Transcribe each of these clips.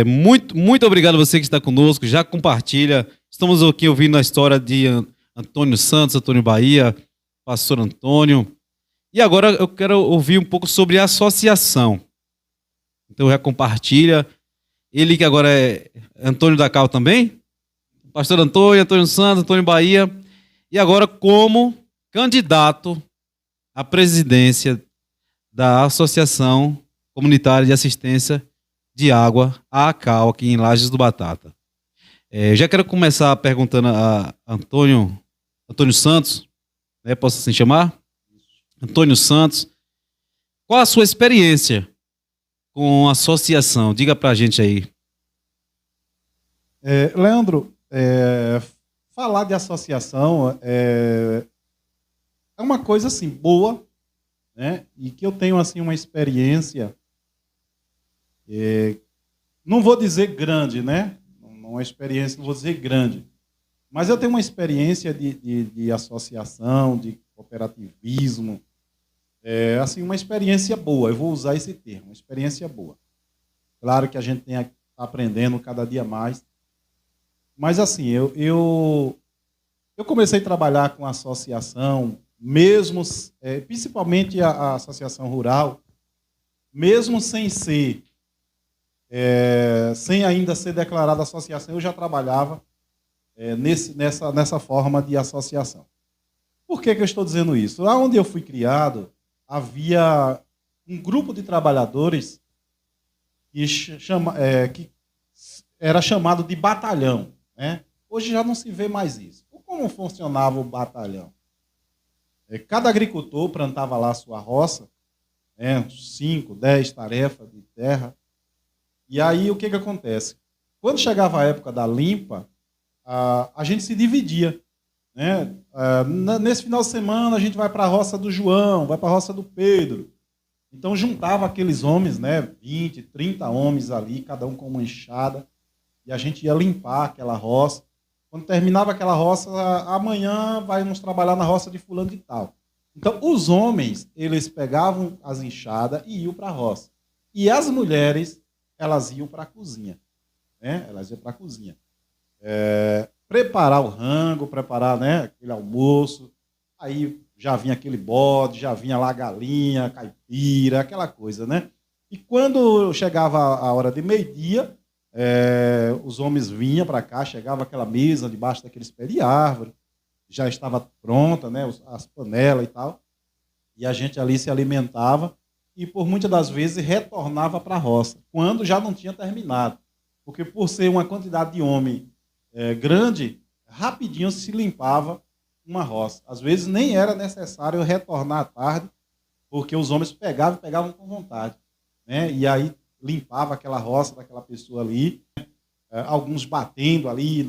Muito obrigado a você que está conosco, já compartilha. Estamos aqui ouvindo a história de Antônio Santos, Antônio Bahia, pastor Antônio. E agora eu quero ouvir um pouco sobre a associação. Então já compartilha. Ele que agora é Antônio da Cal também? Pastor Antônio, Antônio Santos, Antônio Bahia. E agora como candidato à presidência da Associação Comunitária de Assistência de Água, a ACAL, aqui em Lajes do Batata. Já quero começar perguntando a Antônio Santos, né, posso assim chamar? Antônio Santos, qual a sua experiência com a associação? Diga pra gente aí. Leandro, falar de associação é uma coisa assim boa, né? E que eu tenho assim uma experiência, não vou dizer grande, né? Uma experiência, não vou dizer grande, mas eu tenho uma experiência de associação, de cooperativismo, assim uma experiência boa. Eu vou usar esse termo, uma experiência boa. Claro que a gente tem aprendendo cada dia mais. Mas assim, eu comecei a trabalhar com associação, mesmo, principalmente a associação rural, mesmo sem ainda ser declarada associação, eu já trabalhava nessa forma de associação. Por que eu estou dizendo isso? Lá onde eu fui criado, havia um grupo de trabalhadores que era chamado de batalhão. Né? Hoje já não se vê mais isso. Como funcionava o batalhão? Cada agricultor plantava lá a sua roça, 5, 10 tarefas de terra. E aí o que acontece? Quando chegava a época da limpa, a gente se dividia. Né? Nesse final de semana a gente vai para a roça do João, vai para a roça do Pedro. Então juntava aqueles homens, né, 20, 30 homens ali, cada um com uma enxada, e a gente ia limpar aquela roça. Quando terminava aquela roça, amanhã vamos trabalhar na roça de fulano de tal. Então, os homens, eles pegavam as enxadas e iam para a roça. E as mulheres, elas iam para a cozinha. Né? Elas iam para a cozinha. Preparar o rango, preparar, né, aquele almoço. Aí já vinha aquele bode, já vinha lá a galinha, caipira, aquela coisa, né? E quando chegava a hora de meio-dia, os homens vinham para cá, chegava aquela mesa debaixo daqueles pés de árvore, já estava pronta, né, as panelas e tal, e a gente ali se alimentava e por muitas das vezes retornava para a roça, quando já não tinha terminado, porque por ser uma quantidade de homem grande, rapidinho se limpava uma roça. Às vezes nem era necessário retornar à tarde, porque os homens pegavam com vontade, né, e aí limpava aquela roça daquela pessoa ali, alguns batendo ali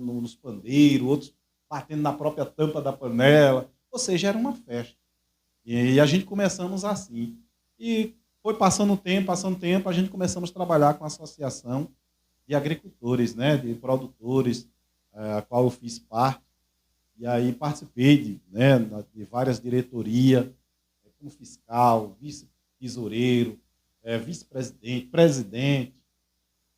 nos pandeiros, outros batendo na própria tampa da panela, ou seja, era uma festa. E a gente começamos assim. E foi passando o tempo, a gente começamos a trabalhar com a associação de agricultores, né, de produtores, a qual eu fiz parte, e aí participei de várias diretorias, como fiscal, vice-tesoureiro, vice-presidente, presidente.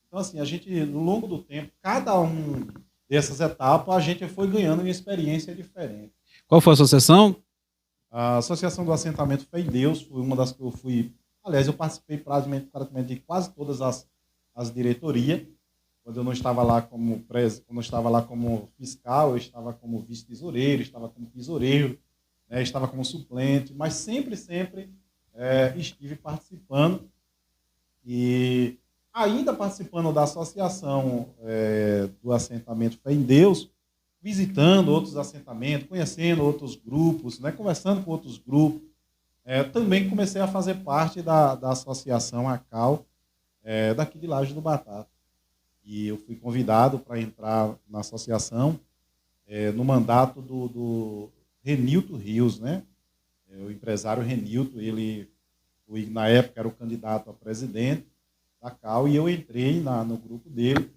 Então, assim, a gente, no longo do tempo, cada um dessas etapas, a gente foi ganhando uma experiência diferente. Qual foi a associação? A Associação do Assentamento Fé em Deus foi uma das que eu fui... Aliás, eu participei praticamente de quase todas as diretorias. Quando eu não estava lá como quando eu estava lá como fiscal, eu estava como vice-tesoureiro, estava como tesoureiro, né, estava como suplente, mas sempre estive participando. E ainda participando da associação do Assentamento Fé em Deus, visitando outros assentamentos, conhecendo outros grupos, né, conversando com outros grupos. Também comecei a fazer parte da associação ACAL, daqui de Lajes do Batata. E eu fui convidado para entrar na associação no mandato do Renilton Rios, né? O empresário Renilton, ele na época era o candidato a presidente da CAL, e eu entrei no grupo dele.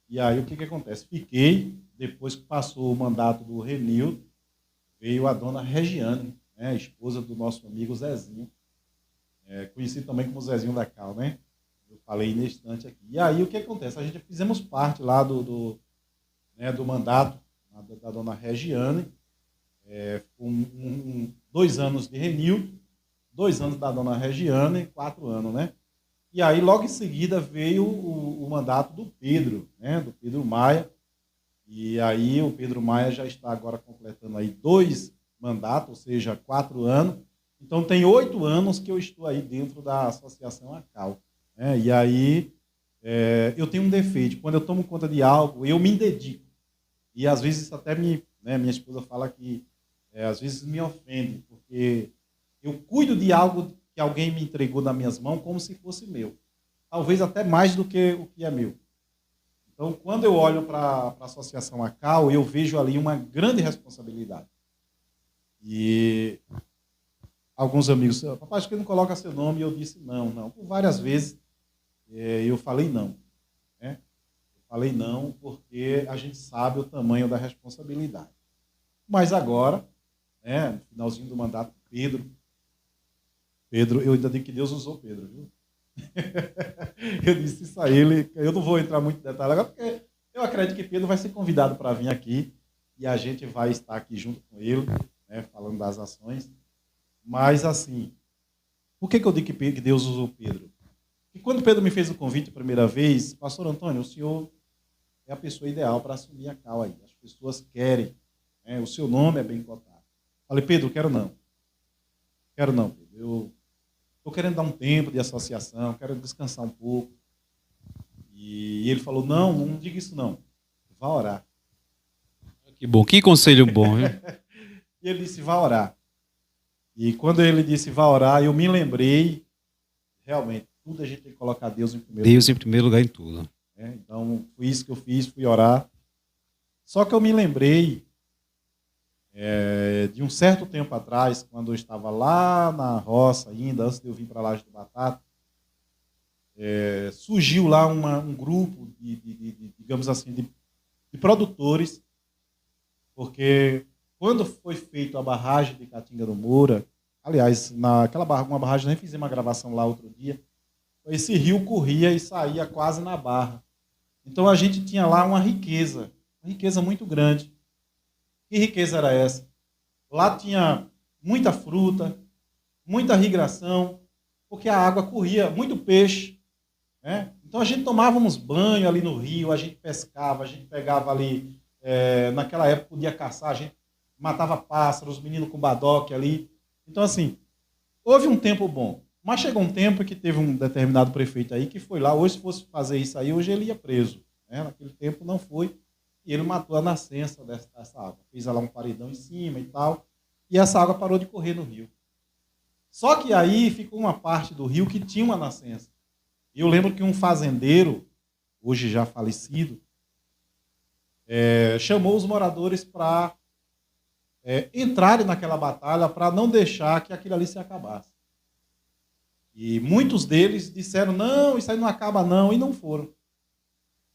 E aí o que acontece? Fiquei, depois que passou o mandato do Renilton, veio a dona Regiane, né, a esposa do nosso amigo Zezinho, conhecido também como Zezinho da CAL, né? falei nesse instante aqui. E aí o que acontece? A gente fizemos parte lá do mandato da dona Regiane, com 2 anos de Renildo, 2 anos da dona Regiane, 4 anos, né? E aí, logo em seguida, veio o mandato do Pedro, né? Do Pedro Maia. E aí, o Pedro Maia já está agora completando aí 2 mandatos, ou seja, 4 anos. Então, tem 8 anos que eu estou aí dentro da Associação ACAL, né? E aí, eu tenho um defeito. Quando eu tomo conta de algo, eu me dedico. E, às vezes, até minha esposa fala que, às vezes, me ofende, porque eu cuido de algo que alguém me entregou nas minhas mãos como se fosse meu. Talvez até mais do que o que é meu. Então, quando eu olho para a Associação ACAL, eu vejo ali uma grande responsabilidade. E alguns amigos, papai, acho que não coloca seu nome, e eu disse não. Por várias vezes eu falei não. Né? Eu falei não porque a gente sabe o tamanho da responsabilidade. Mas agora, né, no finalzinho do mandato, Pedro, eu ainda digo que Deus usou Pedro, viu? Eu disse isso a ele, eu não vou entrar muito em detalhe agora, porque eu acredito que Pedro vai ser convidado para vir aqui e a gente vai estar aqui junto com ele, né, falando das ações. Mas, assim, por que eu digo que Deus usou Pedro? Porque quando Pedro me fez o convite a primeira vez, pastor Antônio, o senhor é a pessoa ideal para assumir a CAL aí. As pessoas querem, né, o seu nome é bem cotado. Falei, Pedro, quero não, Pedro. Eu estou querendo dar um tempo de associação, quero descansar um pouco. E ele falou, não diga isso não, vá orar. Que bom, que conselho bom, viu? E ele disse, vá orar. E quando ele disse, vá orar, eu me lembrei, realmente, tudo a gente tem que colocar Deus em primeiro lugar. Deus em primeiro lugar em tudo. Então, foi isso que eu fiz, fui orar. Só que eu me lembrei de um certo tempo atrás, quando eu estava lá na roça ainda, antes de eu vir para Laje do Batata, surgiu lá um grupo digamos assim, de produtores, porque quando foi feita a barragem de Catinga do Moura, aliás, naquela uma barragem, nem fizemos uma gravação lá outro dia, esse rio corria e saía quase na barra. Então a gente tinha lá uma riqueza muito grande. Que riqueza era essa? Lá tinha muita fruta, muita irrigação, porque a água corria, muito peixe. Né? Então a gente tomávamos banho ali no rio, a gente pescava, a gente pegava ali, naquela época podia caçar, a gente matava pássaros, os meninos com badoque ali. Então, assim, houve um tempo bom. Mas chegou um tempo que teve um determinado prefeito aí que foi lá, hoje se fosse fazer isso aí, hoje ele ia preso. Né? Naquele tempo não foi. E ele matou a nascença dessa água. Fez lá um paredão em cima e tal. E essa água parou de correr no rio. Só que aí ficou uma parte do rio que tinha uma nascença. E eu lembro que um fazendeiro, hoje já falecido, chamou os moradores para entrarem naquela batalha para não deixar que aquilo ali se acabasse. E muitos deles disseram, não, isso aí não acaba não, e não foram.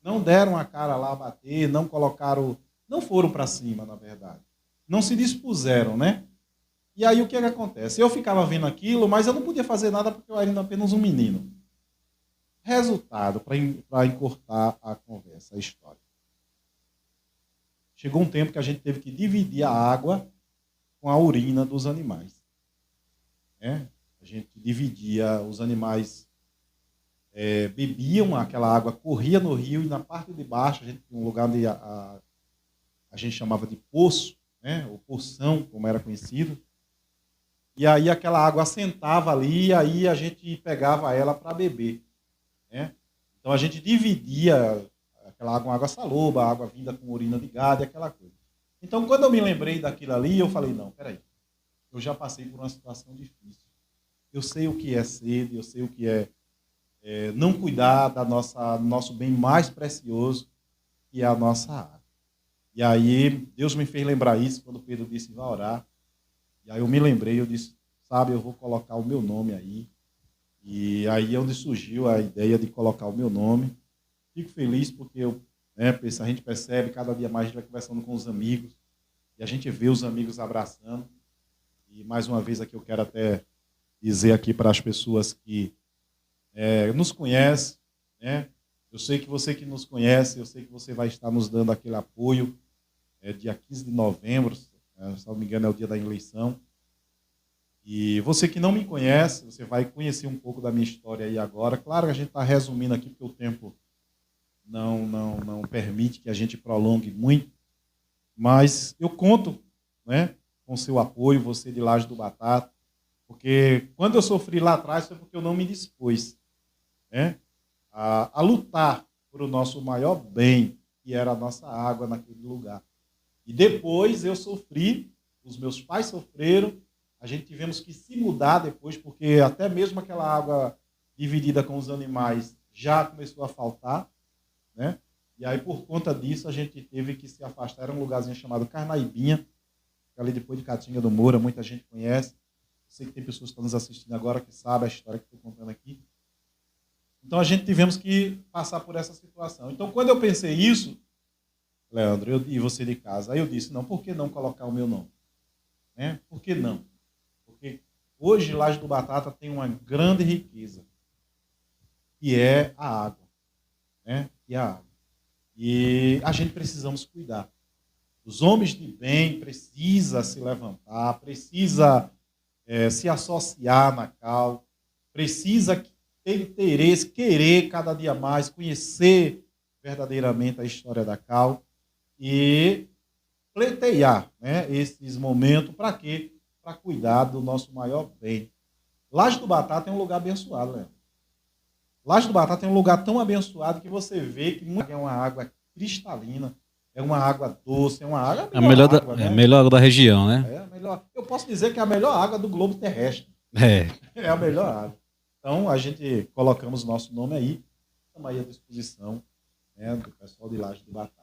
Não deram a cara lá a bater, não colocaram, não foram para cima, na verdade. Não se dispuseram, né? E aí o que acontece? Eu ficava vendo aquilo, mas eu não podia fazer nada porque eu era apenas um menino. Resultado, para encurtar a conversa, a história. Chegou um tempo que a gente teve que dividir a água com a urina dos animais. A gente dividia, os animais bebiam, aquela água corria no rio e na parte de baixo a gente tinha um lugar onde a gente chamava de poço, né? O poção, como era conhecido. E aí aquela água assentava ali e aí a gente pegava ela para beber. Né? Então a gente dividia aquela água, uma água saloba, água vinda com urina de gado e aquela coisa. Então quando eu me lembrei daquilo ali, eu falei, não, peraí, eu já passei por uma situação difícil. Eu sei o que é sede, eu sei o que é não cuidar do nosso bem mais precioso, que é a nossa água. E aí, Deus me fez lembrar isso, quando Pedro disse, vá orar. E aí eu me lembrei, eu disse, sabe, eu vou colocar o meu nome aí. E aí é onde surgiu a ideia de colocar o meu nome. Fico feliz porque a gente percebe, cada dia mais a gente vai conversando com os amigos, e a gente vê os amigos abraçando. E mais uma vez aqui eu quero até dizer aqui para as pessoas que nos conhecem, né? Eu sei que você que nos conhece, eu sei que você vai estar nos dando aquele apoio. Dia 15 de novembro, se não me engano, é o dia da eleição. E você que não me conhece, você vai conhecer um pouco da minha história aí agora. Claro que a gente está resumindo aqui, porque o tempo não permite que a gente prolongue muito, mas eu conto, né, com seu apoio, você de Laje do Batata, porque quando eu sofri lá atrás foi porque eu não me dispus, né, a lutar por o nosso maior bem, que era a nossa água naquele lugar. E depois eu sofri, os meus pais sofreram, a gente tivemos que se mudar depois, porque até mesmo aquela água dividida com os animais já começou a faltar, né? E aí, por conta disso, a gente teve que se afastar. Era um lugarzinho chamado Carnaibinha, ali depois de Catinga do Moura, muita gente conhece. Sei que tem pessoas que estão nos assistindo agora que sabem a história que estou contando aqui. Então, a gente tivemos que passar por essa situação. Então, quando eu pensei isso, Leandro, e você de casa, aí eu disse, não, por que não colocar o meu nome? Né? Por que não? Porque hoje, Laje do Batata tem uma grande riqueza, que é a água. Né? Que é a água. E a gente precisamos cuidar. Os homens de bem precisam se levantar, precisa se associar na CAL, precisa ter interesse, querer cada dia mais conhecer verdadeiramente a história da CAL e pleitear, né, esses momentos para quê? Para cuidar do nosso maior bem. Laje do Batata é um lugar abençoado, Leandro. Laje do Batata é um lugar tão abençoado que você vê que é uma água cristalina, é uma água doce, é uma água a melhor água, né? É a melhor água da região, né? É a melhor. Eu posso dizer que é a melhor água do globo terrestre. É a melhor água. Então, a gente colocamos nosso nome aí, estamos aí à disposição, né, do pessoal de Laje do Batata.